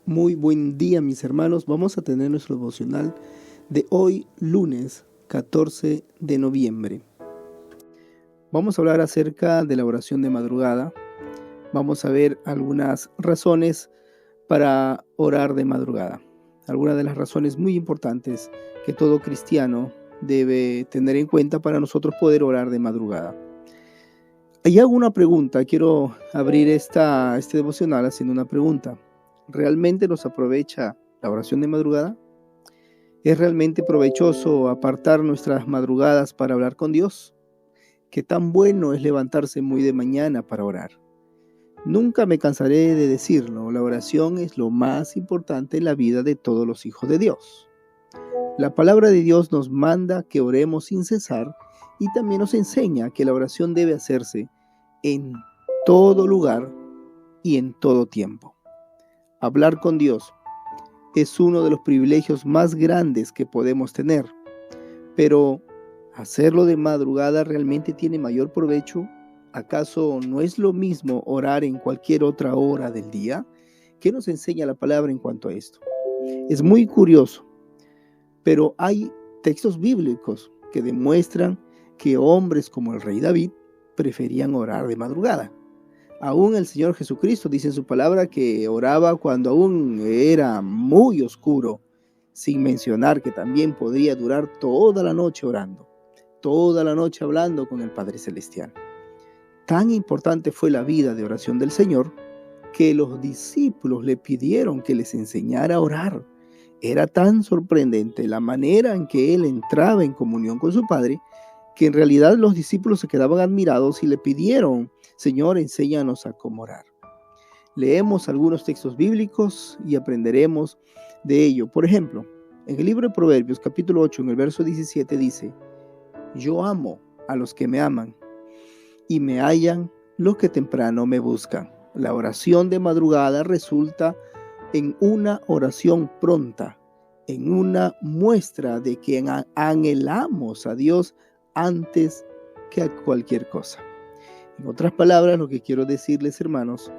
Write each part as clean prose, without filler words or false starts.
Muy buen día, mis hermanos. Vamos a tener nuestro devocional de hoy, lunes 14 de noviembre. Vamos a hablar acerca de la oración de madrugada. Vamos a ver algunas razones para orar de madrugada. Algunas de las razones muy importantes que todo cristiano debe tener en cuenta para nosotros poder orar de madrugada. Y hago una pregunta. Quiero abrir este devocional haciendo una pregunta. ¿Realmente nos aprovecha la oración de madrugada? ¿Es realmente provechoso apartar nuestras madrugadas para hablar con Dios? ¿Qué tan bueno es levantarse muy de mañana para orar? Nunca me cansaré de decirlo, la oración es lo más importante en la vida de todos los hijos de Dios. La palabra de Dios nos manda que oremos sin cesar y también nos enseña que la oración debe hacerse en todo lugar y en todo tiempo. Hablar con Dios es uno de los privilegios más grandes que podemos tener, pero ¿hacerlo de madrugada realmente tiene mayor provecho? ¿Acaso no es lo mismo orar en cualquier otra hora del día? ¿Qué nos enseña la palabra en cuanto a esto? Es muy curioso, pero hay textos bíblicos que demuestran que hombres como el rey David preferían orar de madrugada. Aún el Señor Jesucristo dice en su palabra que oraba cuando aún era muy oscuro, sin mencionar que también podría durar toda la noche orando, toda la noche hablando con el Padre Celestial. Tan importante fue la vida de oración del Señor que los discípulos le pidieron que les enseñara a orar. Era tan sorprendente la manera en que él entraba en comunión con su Padre, que en realidad los discípulos se quedaban admirados y le pidieron: Señor, enséñanos a cómo orar. Leemos algunos textos bíblicos y aprenderemos de ello. Por ejemplo, en el libro de Proverbios, capítulo 8, en el verso 17 dice: Yo amo a los que me aman y me hallan los que temprano me buscan. La oración de madrugada resulta en una oración pronta, en una muestra de que anhelamos a Dios antes que a cualquier cosa. En otras palabras, lo que quiero decirles, hermanos,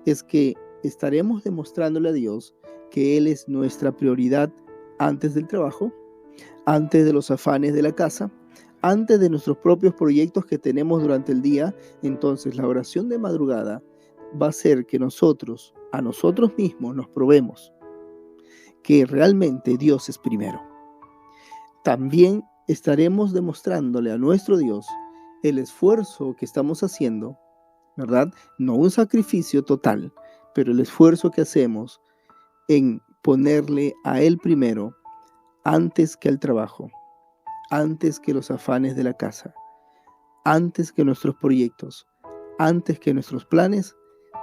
es que estaremos demostrándole a Dios que Él es nuestra prioridad antes del trabajo, antes de los afanes de la casa, antes de nuestros propios proyectos que tenemos durante el día. Entonces, la oración de madrugada va a hacer que nosotros, a nosotros mismos, nos probemos que realmente Dios es primero. También estaremos demostrándole a nuestro Dios el esfuerzo que estamos haciendo, ¿verdad? No un sacrificio total, pero el esfuerzo que hacemos en ponerle a Él primero antes que al trabajo, antes que los afanes de la casa, antes que nuestros proyectos, antes que nuestros planes.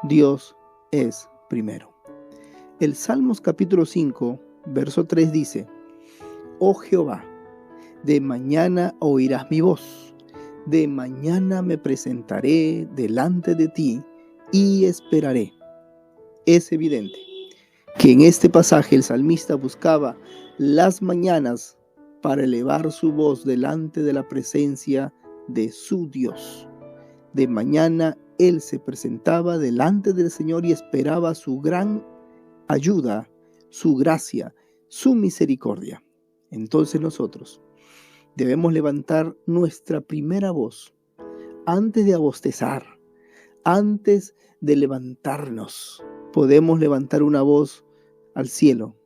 Dios es primero. El Salmos capítulo 5, verso 3 dice: Oh Jehová, de mañana oirás mi voz, de mañana me presentaré delante de ti y esperaré. Es evidente que en este pasaje el salmista buscaba las mañanas para elevar su voz delante de la presencia de su Dios. De mañana él se presentaba delante del Señor y esperaba su gran ayuda, su gracia, su misericordia. Entonces nosotros debemos levantar nuestra primera voz antes de abostezar, antes de levantarnos. Podemos levantar una voz al cielo,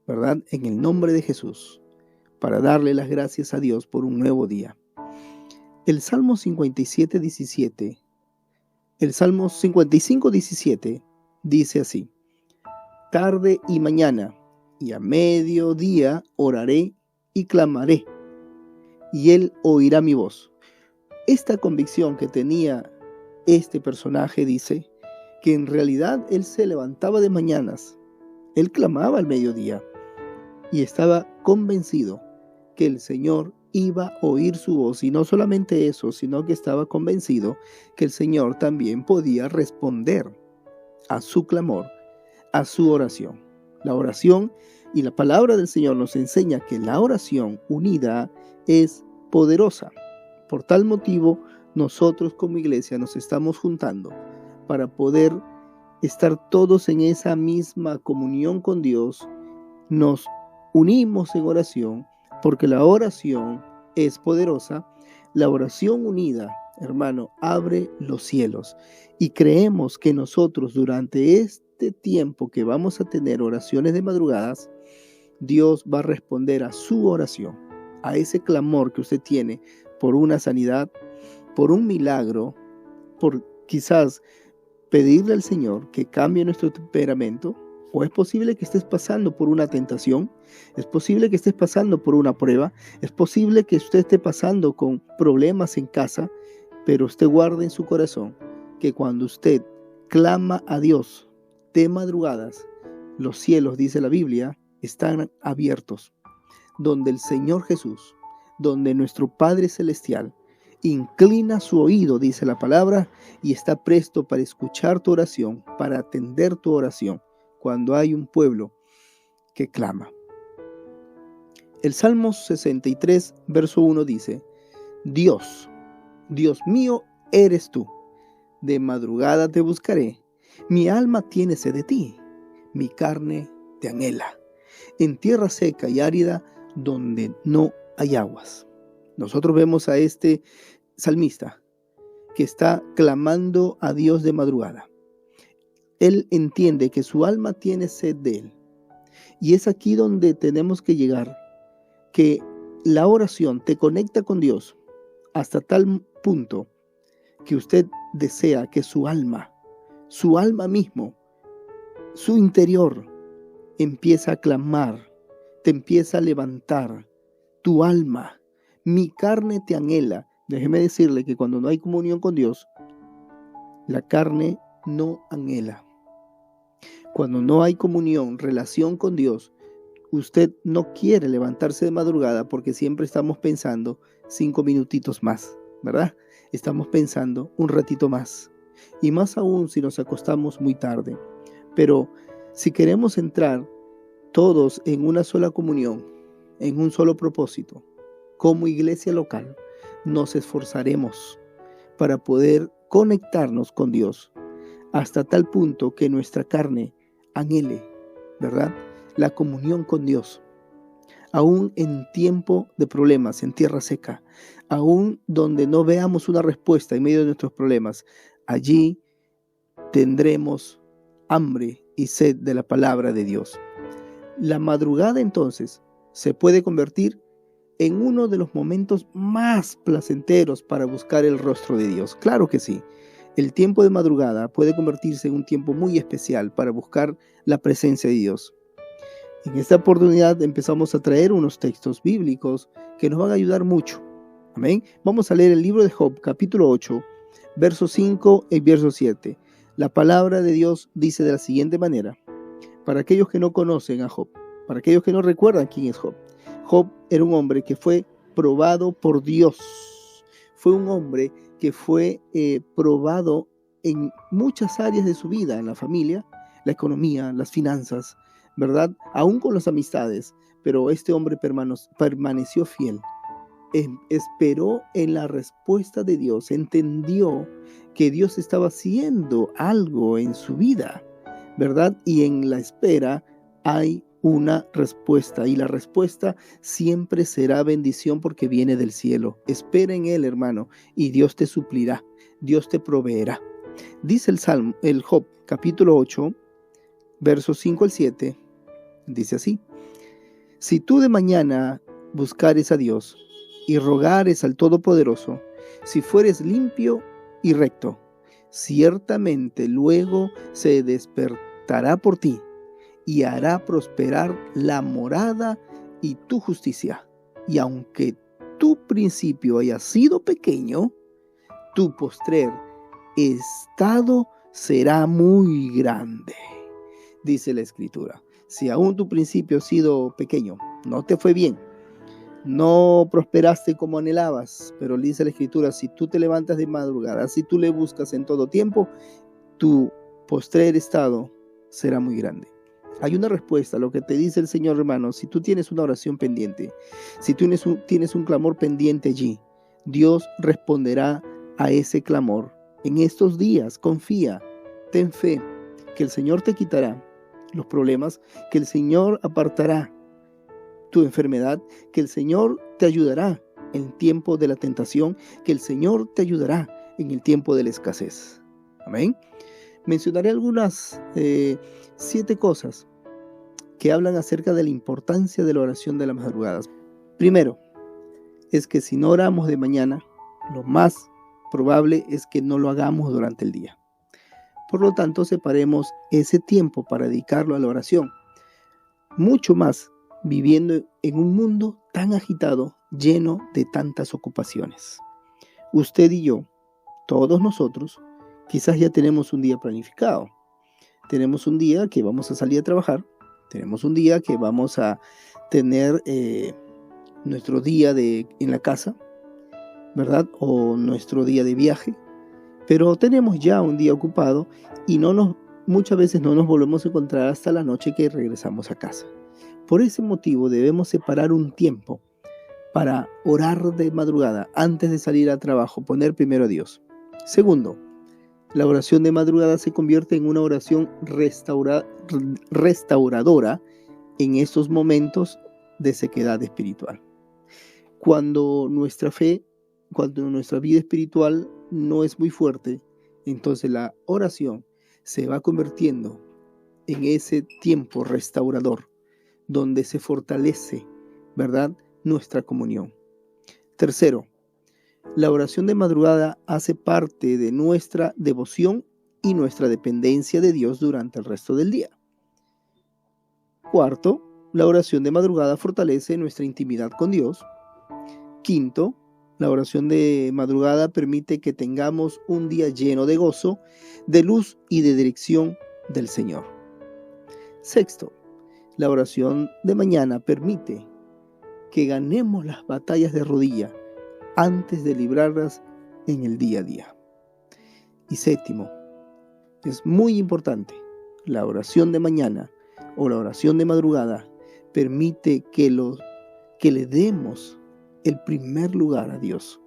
¿verdad? En el nombre de Jesús, para darle las gracias a Dios por un nuevo día. El Salmo 57:17, el Salmo 55:17 dice así: Tarde y mañana y a mediodía oraré y clamaré, y Él oirá mi voz. Esta convicción que tenía este personaje dice que en realidad él se levantaba de mañanas, él clamaba al mediodía y estaba convencido que el Señor iba a oír su voz, y no solamente eso, sino que estaba convencido que el Señor también podía responder a su clamor, a su oración. La oración y la palabra del Señor nos enseña que la oración unida es poderosa. Por tal motivo, nosotros como iglesia nos estamos juntando para poder estar todos en esa misma comunión con Dios, nos unimos en oración, porque la oración es poderosa. La oración unida, hermano, abre los cielos. Y creemos que nosotros durante este tiempo que vamos a tener oraciones de madrugadas, Dios va a responder a su oración, a ese clamor que usted tiene por una sanidad, por un milagro, por quizás pedirle al Señor que cambie nuestro temperamento. O es posible que estés pasando por una tentación, es posible que estés pasando por una prueba, es posible que usted esté pasando con problemas en casa, pero usted guarde en su corazón que cuando usted clama a Dios de madrugadas, los cielos, dice la Biblia, están abiertos, donde el Señor Jesús, donde nuestro Padre Celestial inclina su oído, dice la palabra, y está presto para escuchar tu oración, para atender tu oración, cuando hay un pueblo que clama. El Salmo 63, verso 1 dice: Dios, Dios mío eres tú, de madrugada te buscaré, mi alma tiene sed de ti, mi carne te anhela, en tierra seca y árida donde no hay aguas. Nosotros vemos a este salmista que está clamando a Dios de madrugada. Él entiende que su alma tiene sed de Él. Y es aquí donde tenemos que llegar, que la oración te conecta con Dios hasta tal punto que usted desea que su alma mismo, su interior, empieza a clamar, te empieza a levantar. Tu alma, mi carne te anhela. Déjeme decirle que cuando no hay comunión con Dios, la carne no anhela. Cuando no hay comunión, relación con Dios, usted no quiere levantarse de madrugada porque siempre estamos pensando 5 minutitos más, ¿verdad? Estamos pensando un ratito más. Y más aún si nos acostamos muy tarde. Pero si queremos entrar todos en una sola comunión, en un solo propósito, como iglesia local, nos esforzaremos para poder conectarnos con Dios hasta tal punto que nuestra carne anhele, ¿verdad?, la comunión con Dios. Aún en tiempo de problemas, en tierra seca, aún donde no veamos una respuesta en medio de nuestros problemas, allí tendremos hambre y sed de la palabra de Dios. La madrugada entonces se puede convertir en uno de los momentos más placenteros para buscar el rostro de Dios. Claro que sí. El tiempo de madrugada puede convertirse en un tiempo muy especial para buscar la presencia de Dios. En esta oportunidad empezamos a traer unos textos bíblicos que nos van a ayudar mucho. Amén. Vamos a leer el libro de Job, capítulo 8, verso 5 y verso 7. La palabra de Dios dice de la siguiente manera, para aquellos que no conocen a Job, para aquellos que no recuerdan quién es Job. Job era un hombre que fue probado por Dios. Fue un hombre que fue probado en muchas áreas de su vida, en la familia, la economía, las finanzas, ¿verdad? Aún con las amistades, pero este hombre permaneció fiel. Esperó en la respuesta de Dios, entendió que Dios estaba haciendo algo en su vida, ¿verdad? Y en la espera hay una respuesta, y la respuesta siempre será bendición porque viene del cielo. Espera en Él, hermano, y Dios te suplirá, Dios te proveerá. Dice el Job, capítulo 8, versos 5 al 7, dice así: si tú de mañana buscares a Dios y rogares al Todopoderoso, si fueres limpio y recto, ciertamente luego se despertará por ti y hará prosperar la morada y tu justicia. Y aunque tu principio haya sido pequeño, tu postrer estado será muy grande. Dice la Escritura. Si aún tu principio ha sido pequeño, no te fue bien, no prosperaste como anhelabas, pero dice la Escritura, si tú te levantas de madrugada, si tú le buscas en todo tiempo, tu postrer estado será muy grande. Hay una respuesta a lo que te dice el Señor, hermano. Si tú tienes una oración pendiente, si tú tienes un clamor pendiente allí, Dios responderá a ese clamor. En estos días, confía, ten fe, que el Señor te quitará los problemas, que el Señor apartará tu enfermedad, que el Señor te ayudará en el tiempo de la tentación, que el Señor te ayudará en el tiempo de la escasez. Amén. Mencionaré algunas 7 cosas que hablan acerca de la importancia de la oración de las madrugadas. Primero, es que si no oramos de mañana, lo más probable es que no lo hagamos durante el día. Por lo tanto, separemos ese tiempo para dedicarlo a la oración. Mucho más viviendo en un mundo tan agitado, lleno de tantas ocupaciones. Usted y yo, todos nosotros, quizás ya tenemos un día planificado. Tenemos un día que vamos a salir a trabajar. Tenemos un día que vamos a tener nuestro día en la casa, ¿verdad? O nuestro día de viaje. Pero tenemos ya un día ocupado y muchas veces no nos volvemos a encontrar hasta la noche que regresamos a casa. Por ese motivo debemos separar un tiempo para orar de madrugada antes de salir al trabajo, poner primero a Dios. Segundo, la oración de madrugada se convierte en una oración restauradora en estos momentos de sequedad espiritual. Cuando nuestra vida espiritual no es muy fuerte, entonces la oración se va convirtiendo en ese tiempo restaurador, donde se fortalece, ¿verdad?, nuestra comunión. Tercero, la oración de madrugada hace parte de nuestra devoción y nuestra dependencia de Dios durante el resto del día. Cuarto, la oración de madrugada fortalece nuestra intimidad con Dios. Quinto, la oración de madrugada permite que tengamos un día lleno de gozo, de luz y de dirección del Señor. Sexto, la oración de mañana permite que ganemos las batallas de rodilla antes de librarlas en el día a día. Y séptimo, es muy importante, la oración de mañana o la oración de madrugada permite que le demos el primer lugar a Dios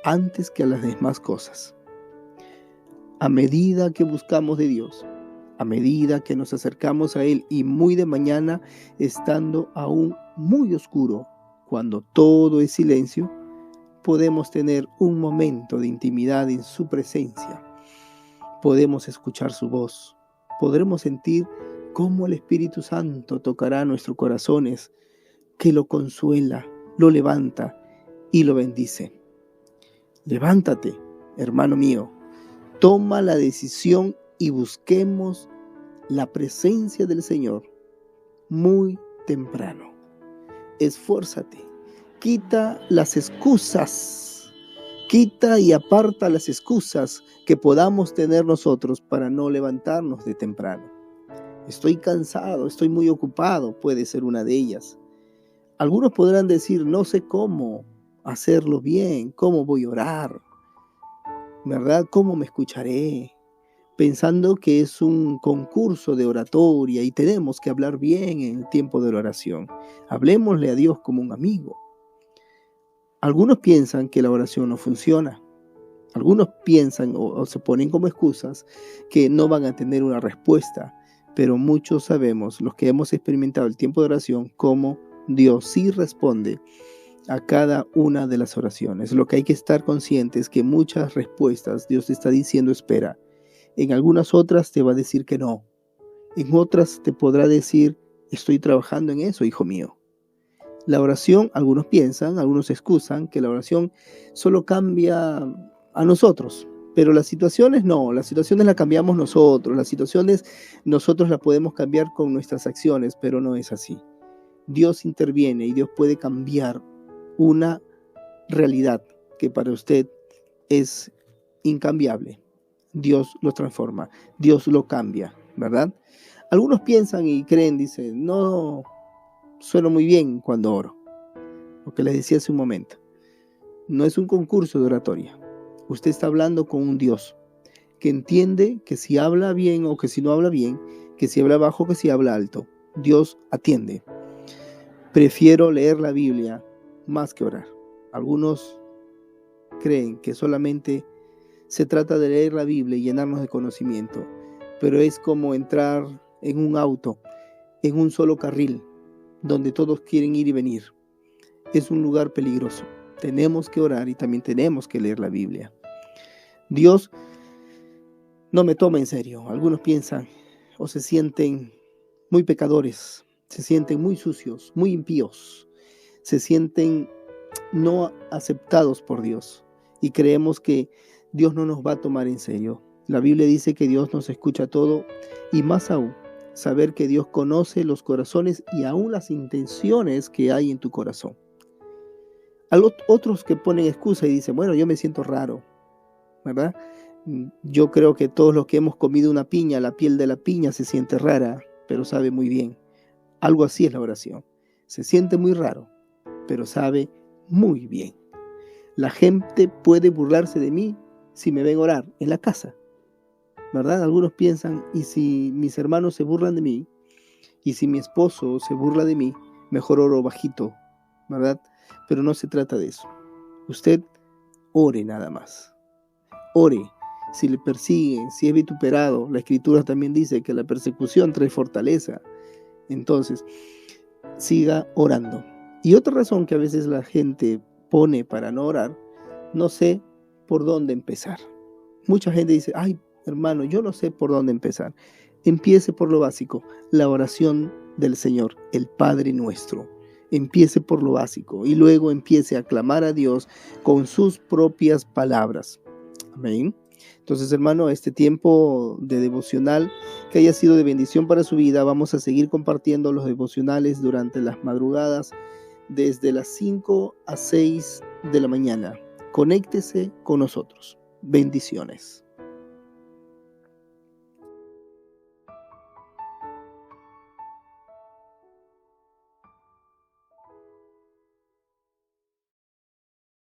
antes que a las demás cosas. A medida que buscamos de Dios, a medida que nos acercamos a Él y muy de mañana, estando aún muy oscuro, cuando todo es silencio, podemos tener un momento de intimidad en su presencia. Podemos escuchar su voz, podremos sentir cómo el Espíritu Santo tocará nuestros corazones, que lo consuela, lo levanta y lo bendice. Levántate, hermano mío, toma la decisión y busquemos la presencia del Señor muy temprano. Esfuérzate, quita las excusas, quita y aparta las excusas que podamos tener nosotros para no levantarnos de temprano. Estoy cansado, estoy muy ocupado, puede ser una de ellas. Algunos podrán decir, no sé cómo hacerlo bien, cómo voy a orar, ¿verdad? ¿Cómo me escucharé? Pensando que es un concurso de oratoria y tenemos que hablar bien en el tiempo de la oración. Hablemosle a Dios como un amigo. Algunos piensan que la oración no funciona. Algunos piensan o se ponen como excusas que no van a tener una respuesta. Pero muchos sabemos, los que hemos experimentado el tiempo de oración, cómo Dios sí responde a cada una de las oraciones. Lo que hay que estar consciente es que muchas respuestas Dios te está diciendo espera. En algunas otras te va a decir que no. En otras te podrá decir, estoy trabajando en eso, hijo mío. La oración, algunos piensan, algunos excusan que la oración solo cambia a nosotros. Pero las situaciones no, las situaciones las cambiamos nosotros. Las situaciones nosotros las podemos cambiar con nuestras acciones, pero no es así. Dios interviene y Dios puede cambiar una realidad que para usted es incambiable. Dios lo transforma, Dios lo cambia, ¿verdad? Algunos piensan y creen, dicen, no sueno muy bien cuando oro. Lo que les decía hace un momento. No es un concurso de oratoria. Usted está hablando con un Dios que entiende que si habla bien o que si no habla bien, que si habla bajo o que si habla alto, Dios atiende. Prefiero leer la Biblia más que orar. Algunos creen que solamente se trata de leer la Biblia y llenarnos de conocimiento, pero es como entrar en un auto, en un solo carril, donde todos quieren ir y venir. Es un lugar peligroso. Tenemos que orar y también tenemos que leer la Biblia. Dios no me toma en serio. Algunos piensan o se sienten muy pecadores, se sienten muy sucios, muy impíos, se sienten no aceptados por Dios y creemos que Dios no nos va a tomar en serio. La Biblia dice que Dios nos escucha todo y más aún, saber que Dios conoce los corazones y aún las intenciones que hay en tu corazón. Otros que ponen excusa y dicen, bueno, yo me siento raro, ¿verdad? Yo creo que todos los que hemos comido una piña, la piel de la piña se siente rara, pero sabe muy bien. Algo así es la oración. Se siente muy raro, pero sabe muy bien. La gente puede burlarse de mí si me ven orar en la casa, ¿verdad? Algunos piensan, y si mis hermanos se burlan de mí, y si mi esposo se burla de mí, mejor oro bajito, ¿verdad? Pero no se trata de eso. Usted ore nada más. Ore. Si le persiguen, si es vituperado, la Escritura también dice que la persecución trae fortaleza. Entonces, siga orando. Y otra razón que a veces la gente pone para no orar, no sé por dónde empezar. Mucha gente dice, ay, hermano, yo no sé por dónde empezar. Empiece por lo básico, la oración del Señor, el Padre Nuestro. Empiece por lo básico y luego empiece a clamar a Dios con sus propias palabras. Amén. Entonces, hermano, este tiempo de devocional que haya sido de bendición para su vida, vamos a seguir compartiendo los devocionales durante las madrugadas desde las 5 a 6 de la mañana. Conéctese con nosotros. Bendiciones.